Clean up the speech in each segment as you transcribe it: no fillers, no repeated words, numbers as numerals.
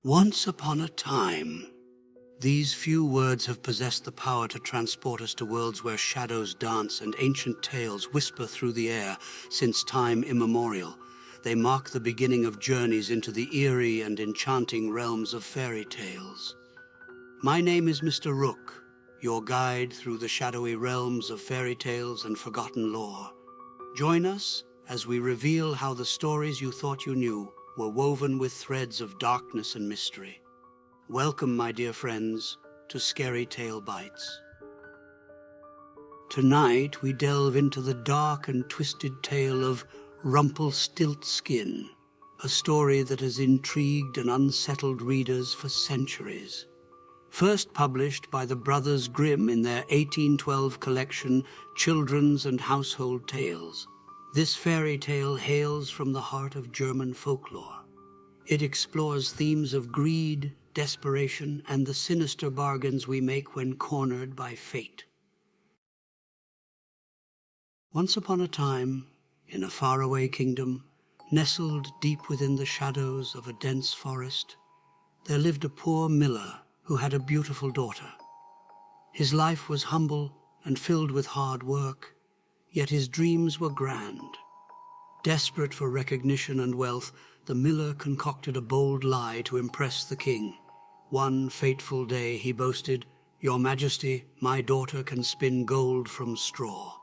Once upon a time. These few words have possessed the power to transport us to worlds where shadows dance and ancient tales whisper through the air since time immemorial. They mark the beginning of journeys into the eerie and enchanting realms of fairy tales. My name is Mr. Rook, your guide through the shadowy realms of fairy tales and forgotten lore. Join us as we reveal how the stories you thought you knew were woven with threads of darkness and mystery. Welcome, my dear friends, to SkaryTale Bites. Tonight we delve into the dark and twisted tale of Rumpelstiltskin, a story that has intrigued and unsettled readers for centuries. First published by the Brothers Grimm in their 1812 collection, Children's and Household Tales, this fairy tale hails from the heart of German folklore. It explores themes of greed, desperation, and the sinister bargains we make when cornered by fate. Once upon a time, in a faraway kingdom, nestled deep within the shadows of a dense forest, there lived a poor miller who had a beautiful daughter. His life was humble and filled with hard work, yet his dreams were grand. Desperate for recognition and wealth, the miller concocted a bold lie to impress the king. One fateful day he boasted, "Your Majesty, my daughter can spin gold from straw."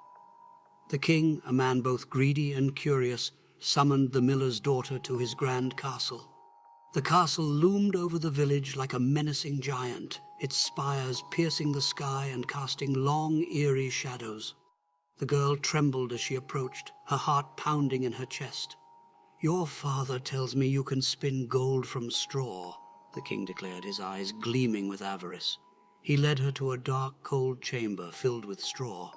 The king, a man both greedy and curious, summoned the miller's daughter to his grand castle. The castle loomed over the village like a menacing giant, its spires piercing the sky and casting long, eerie shadows. The girl trembled as she approached, her heart pounding in her chest. "Your father tells me you can spin gold from straw," the king declared, his eyes gleaming with avarice. He led her to a dark, cold chamber filled with straw.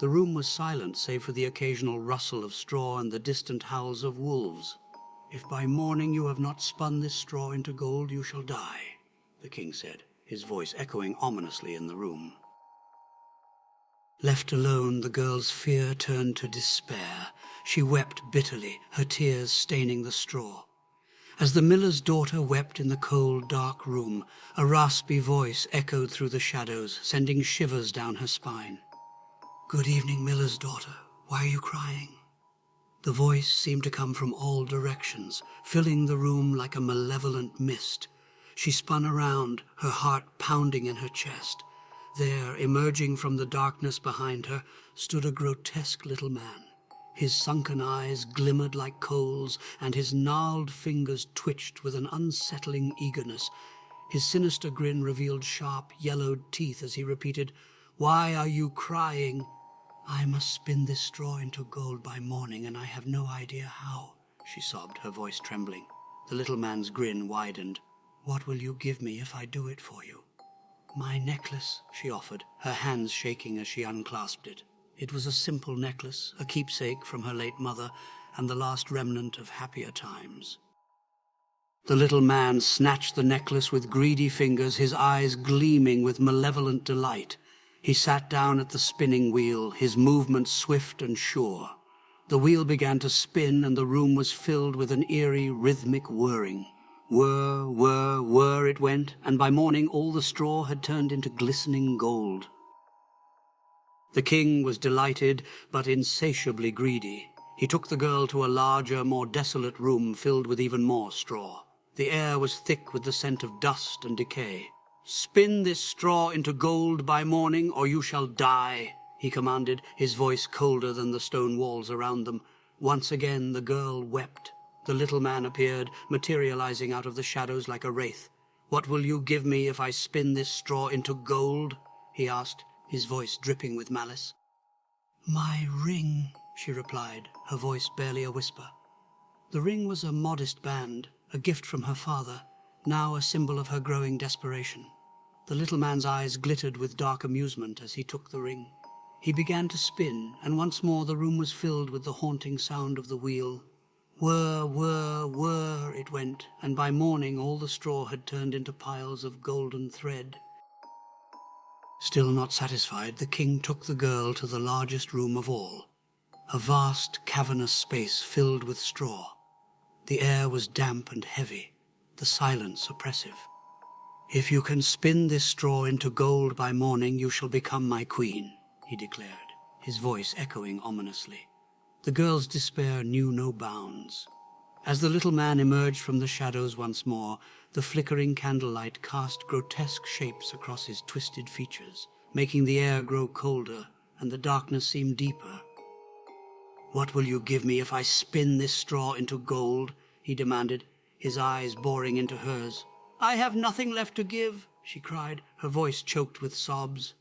The room was silent save for the occasional rustle of straw and the distant howls of wolves. "If by morning you have not spun this straw into gold, you shall die," the king said, his voice echoing ominously in the room. Left alone, the girl's fear turned to despair. She wept bitterly, her tears staining the straw. As the miller's daughter wept in the cold, dark room, a raspy voice echoed through the shadows, sending shivers down her spine. "Good evening, miller's daughter. Why are you crying?" The voice seemed to come from all directions, filling the room like a malevolent mist. She spun around, her heart pounding in her chest. There, emerging from the darkness behind her, stood a grotesque little man. His sunken eyes glimmered like coals, and his gnarled fingers twitched with an unsettling eagerness. His sinister grin revealed sharp, yellowed teeth as he repeated, "Why are you crying?" "I must spin this straw into gold by morning, and I have no idea how," she sobbed, her voice trembling. The little man's grin widened. "What will you give me if I do it for you?" "My necklace," she offered, her hands shaking as she unclasped it. It was a simple necklace, a keepsake from her late mother, and the last remnant of happier times. The little man snatched the necklace with greedy fingers, his eyes gleaming with malevolent delight. He sat down at the spinning wheel, his movements swift and sure. The wheel began to spin, and the room was filled with an eerie, rhythmic whirring. Whir, whir, whir it went, and by morning all the straw had turned into glistening gold. The king was delighted, but insatiably greedy. He took the girl to a larger, more desolate room filled with even more straw. The air was thick with the scent of dust and decay. "Spin this straw into gold by morning, or you shall die," he commanded, his voice colder than the stone walls around them. Once again the girl wept. The little man appeared, materializing out of the shadows like a wraith. "What will you give me if I spin this straw into gold?" he asked, his voice dripping with malice. "My ring," she replied, her voice barely a whisper. The ring was a modest band, a gift from her father, now a symbol of her growing desperation. The little man's eyes glittered with dark amusement as he took the ring. He began to spin, and once more the room was filled with the haunting sound of the wheel. Whir, whir, whir it went, and by morning all the straw had turned into piles of golden thread. Still not satisfied, the king took the girl to the largest room of all, a vast, cavernous space filled with straw. The air was damp and heavy. the silence oppressive. "If you can spin this straw into gold by morning, you shall become my queen," he declared, his voice echoing ominously. The girl's despair knew no bounds. As the little man emerged from the shadows once more, the flickering candlelight cast grotesque shapes across his twisted features, making the air grow colder and the darkness seem deeper. "What will you give me if I spin this straw into gold?" he demanded, his eyes boring into hers. "I have nothing left to give," she cried, her voice choked with sobs.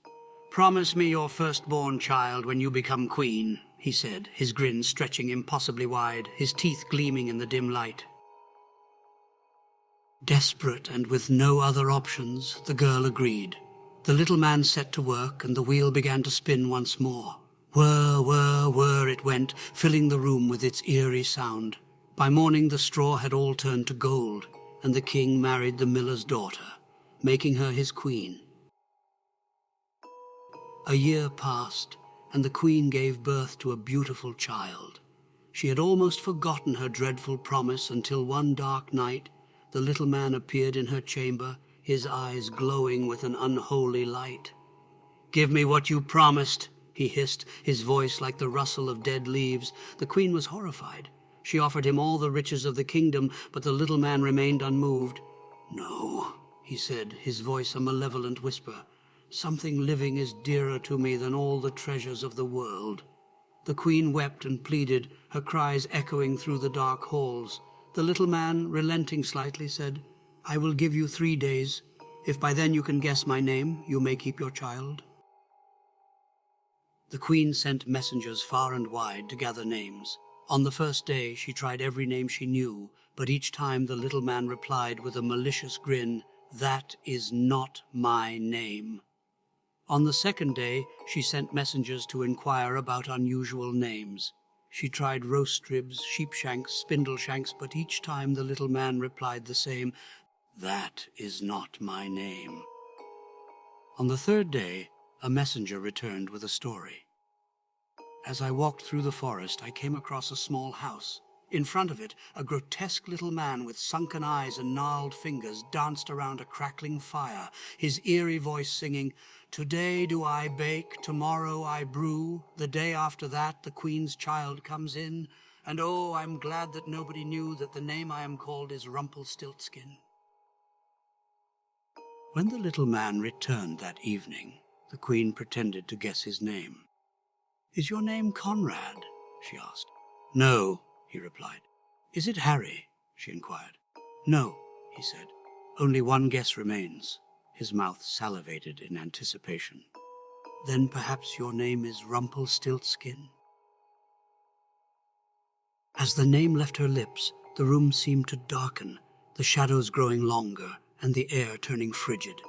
"Promise me your firstborn child when you become queen," he said, his grin stretching impossibly wide, his teeth gleaming in the dim light. Desperate and with no other options, the girl agreed. The little man set to work, and the wheel began to spin once more. Whir, whir, whir it went, filling the room with its eerie sound. By morning the straw had all turned to gold, and the king married the miller's daughter, making her his queen. A year passed, and the queen gave birth to a beautiful child. She had almost forgotten her dreadful promise until one dark night the little man appeared in her chamber, his eyes glowing with an unholy light. "Give me what you promised," he hissed, his voice like the rustle of dead leaves. The queen was horrified. She offered him all the riches of the kingdom, but the little man remained unmoved. "No," he said, his voice a malevolent whisper. "Something living is dearer to me than all the treasures of the world." The queen wept and pleaded, her cries echoing through the dark halls. The little man, relenting slightly, said, "I will give you 3 days. If by then you can guess my name, you may keep your child." The queen sent messengers far and wide to gather names. On the first day, she tried every name she knew, but each time the little man replied with a malicious grin, "That is not my name." On the second day, she sent messengers to inquire about unusual names. She tried roast ribs, sheepshanks, spindleshanks, but each time the little man replied the same, "That is not my name." On the third day, a messenger returned with a story. "As I walked through the forest, I came across a small house. In front of it, a grotesque little man with sunken eyes and gnarled fingers danced around a crackling fire, his eerie voice singing, 'Today do I bake, tomorrow I brew, the day after that the queen's child comes in, and oh, I'm glad that nobody knew that the name I am called is Rumpelstiltskin.'" When the little man returned that evening, the queen pretended to guess his name. "Is your name Conrad?" she asked. "No," he replied. "Is it Harry?" she inquired. "No," he said. "Only one guess remains." His mouth salivated in anticipation. "Then perhaps your name is Rumpelstiltskin?" As the name left her lips, the room seemed to darken, the shadows growing longer and the air turning frigid.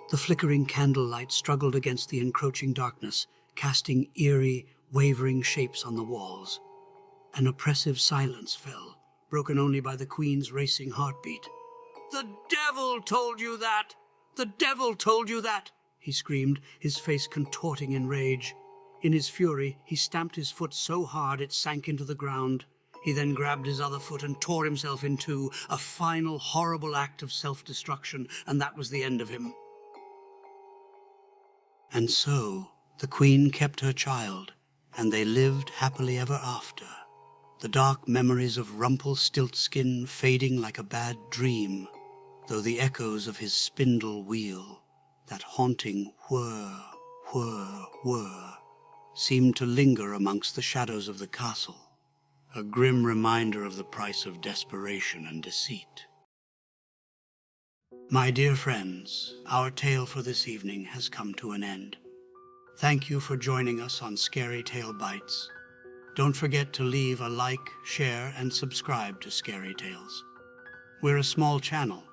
The flickering candlelight struggled against the encroaching darkness, casting eerie, wavering shapes on the walls. An oppressive silence fell, broken only by the queen's racing heartbeat. "The devil told you that! The devil told you that!" he screamed, his face contorting in rage. In his fury, he stamped his foot so hard it sank into the ground. He then grabbed his other foot and tore himself in two, a final, horrible act of self-destruction, and that was the end of him. And so, the queen kept her child, and they lived happily ever after, the dark memories of Rumpelstiltskin fading like a bad dream, though the echoes of his spindle wheel, that haunting whir, whir, whir, seemed to linger amongst the shadows of the castle, a grim reminder of the price of desperation and deceit. My dear friends, our tale for this evening has come to an end. Thank you for joining us on SkaryTale Bites. Don't forget to leave a like, share, and subscribe to SkaryTales. We're a small channel,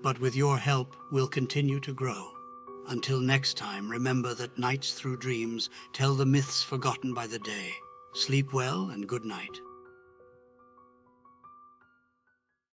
but with your help, we'll continue to grow. Until next time, remember that nights through dreams tell the myths forgotten by the day. Sleep well and good night.